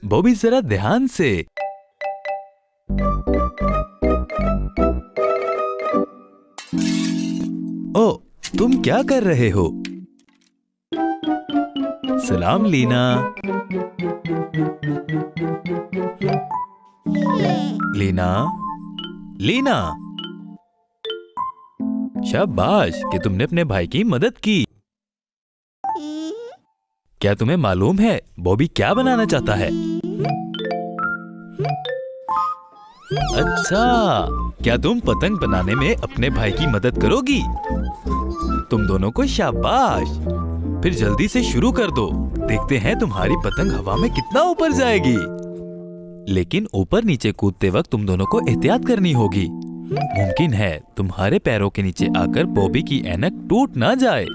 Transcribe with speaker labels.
Speaker 1: बॉबी जरा ध्यान से। ओ, तुम क्या कर रहे हो? सलाम लीना। लीना, लीना। शाबाश कि तुमने अपने भाई की मदद की। क्या तुम्हें मालूम है बॉबी क्या बनाना चाहता है? अच्छा, क्या तुम पतंग बनाने में अपने भाई की मदद करोगी? तुम दोनों को शाबाश। फिर जल्दी से शुरू कर दो। देखते हैं तुम्हारी पतंग हवा में कितना ऊपर जाएगी। लेकिन ऊपर नीचे कूदते वक्त तुम दोनों को एहतियात करनी होगी। मुमकिन है तुम्हारे पैरों के नीचे आकर बॉबी की ऐनक टूट ना जाए।